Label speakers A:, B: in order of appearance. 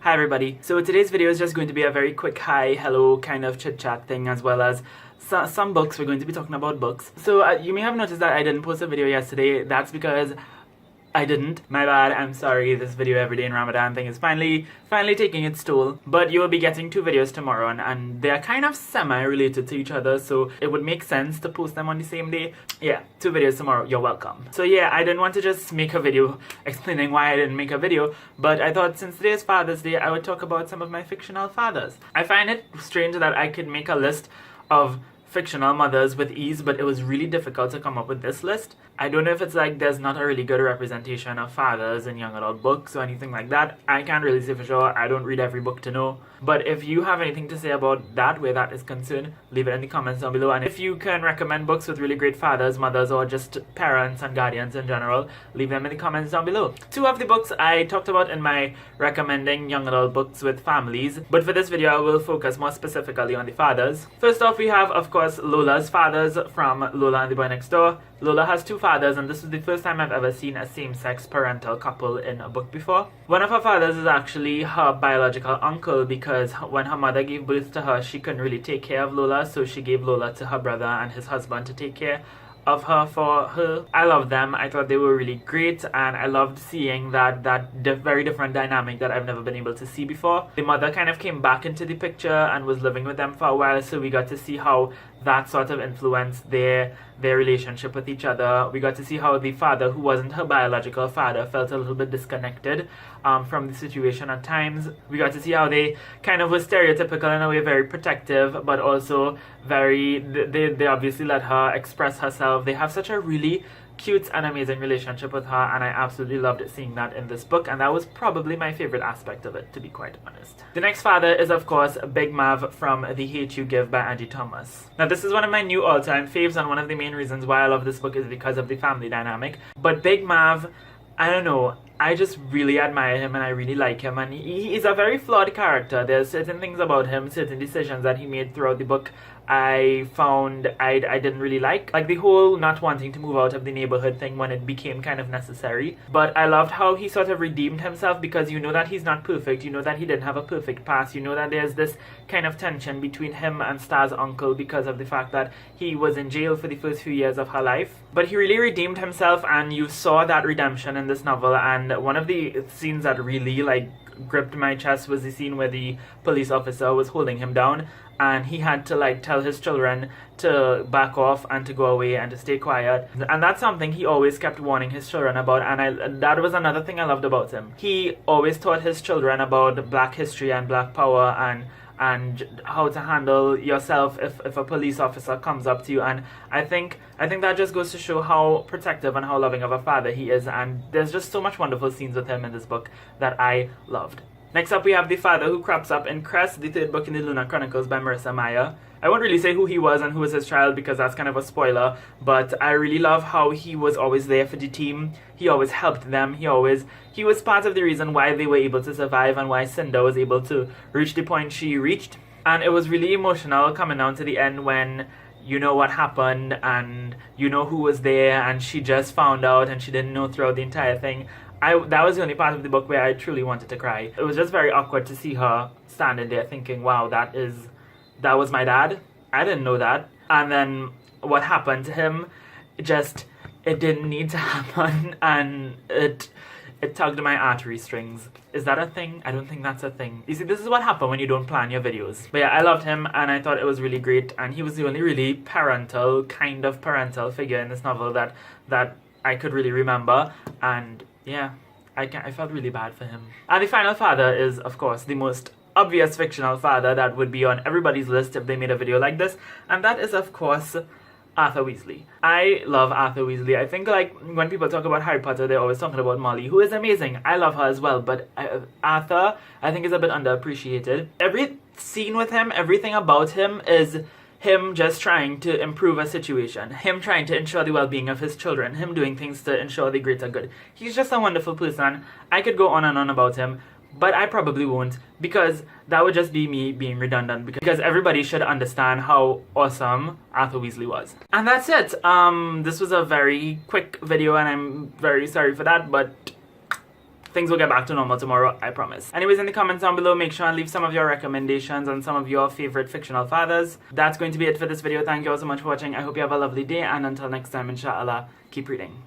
A: Hi everybody. So today's video is just going to be a very quick hi, hello kind of chit chat thing, as well as some books. We're going to be talking about books. So you may have noticed that I didn't post a video yesterday. That's because I didn't. My bad. I'm sorry. This video every day in Ramadan thing is finally taking its toll. But you will be getting 2 videos tomorrow, and they're kind of semi-related to each other, so it would make sense to post them on the same day. Yeah, 2 videos tomorrow. You're welcome. So yeah, I didn't want to just make a video explaining why I didn't make a video, but I thought since today is Father's Day, I would talk about some of my fictional fathers. I find it strange that I could make a list of fictional mothers with ease, but it was really difficult to come up with this list. I don't know if it's like there's not a really good representation of fathers in young adult books or anything like that. I can't really say for sure. I don't read every book to know. But if you have anything to say about that, where that is concerned, leave it in the comments down below. And if you can recommend books with really great fathers, mothers, or just parents and guardians in general, leave them in the comments down below. 2 of the books I talked about in my recommending young adult books with families, but for this video I will focus more specifically on the fathers. First off, we have, of course, Lola's Fathers from Lola and the Boy Next Door. Lola has 2 fathers, and this is the first time I've ever seen a same-sex parental couple in a book before. One of her fathers is actually her biological uncle, because when her mother gave birth to her, she couldn't really take care of Lola, so she gave Lola to her brother and his husband to take care of her for her. I loved them. I thought they were really great, and I loved seeing that very different dynamic that I've never been able to see before. The mother kind of came back into the picture and was living with them for a while, so we got to see how that sort of influenced their relationship with each other. We got to see how the father, who wasn't her biological father, felt a little bit disconnected from the situation at times. We got to see how they kind of were stereotypical in a way, very protective, but also very, they obviously let her express herself. They have such a really cute and amazing relationship with her, and I absolutely loved seeing that in this book, and that was probably my favorite aspect of it, to be quite honest. The next father is, of course, Big Mav from The Hate You Give by Angie Thomas. Now, this is one of my new all-time faves, and one of the main reasons why I love this book is because of the family dynamic. But Big Mav, I don't know, I just really admire him and I really like him, and he is a very flawed character. There's certain things about him, certain decisions that he made throughout the book I found I didn't really like the whole not wanting to move out of the neighborhood thing when it became kind of necessary. But I loved how he sort of redeemed himself, because you know that he's not perfect, you know that he didn't have a perfect past, you know that there's this kind of tension between him and Star's uncle because of the fact that he was in jail for the first few years of her life. But he really redeemed himself, and you saw that redemption in this novel. And one of the scenes that really gripped my chest was the scene where the police officer was holding him down, and he had to tell his children to back off and to go away and to stay quiet. And that's something he always kept warning his children about, and that was another thing I loved about him. He always taught his children about Black history and Black power, and how to handle yourself if a police officer comes up to you. And I think that just goes to show how protective and how loving of a father he is, and there's just so much wonderful scenes with him in this book that I loved. Next up, we have the father who crops up in Crest, the 3rd book in the Lunar Chronicles by Marissa Meyer. I won't really say who he was and who was his child, because that's kind of a spoiler, but I really love how he was always there for the team. He always helped them. He was part of the reason why they were able to survive and why Cinda was able to reach the point she reached. And it was really emotional coming down to the end when you know what happened and you know who was there, and she just found out and she didn't know throughout the entire thing. That was the only part of the book where I truly wanted to cry. It was just very awkward to see her standing there thinking, wow, that was my dad? I didn't know that. And then what happened to him, it didn't need to happen, and it tugged my artery strings. Is that a thing? I don't think that's a thing. You see, this is what happened when you don't plan your videos. But yeah, I loved him, and I thought it was really great, and he was the only really parental figure in this novel that I could really remember, and yeah, I felt really bad for him. And the final father is, of course, the most obvious fictional father that would be on everybody's list if they made a video like this, and that is, of course, Arthur Weasley. I love Arthur Weasley. I think when people talk about Harry Potter, they're always talking about Molly, who is amazing. I love her as well, but Arthur, I think, is a bit underappreciated. Every scene with him, everything about him is him just trying to improve a situation, him trying to ensure the well-being of his children, him doing things to ensure the greater good. He's just a wonderful person. I could go on and on about him, but I probably won't, because that would just be me being redundant, because everybody should understand how awesome Arthur Weasley was. And that's it. This was a very quick video, and I'm very sorry for that, but things will get back to normal tomorrow, I promise. Anyways, in the comments down below, make sure and leave some of your recommendations and some of your favorite fictional fathers. That's going to be it for this video. Thank you all so much for watching. I hope you have a lovely day, and until next time, inshallah, keep reading.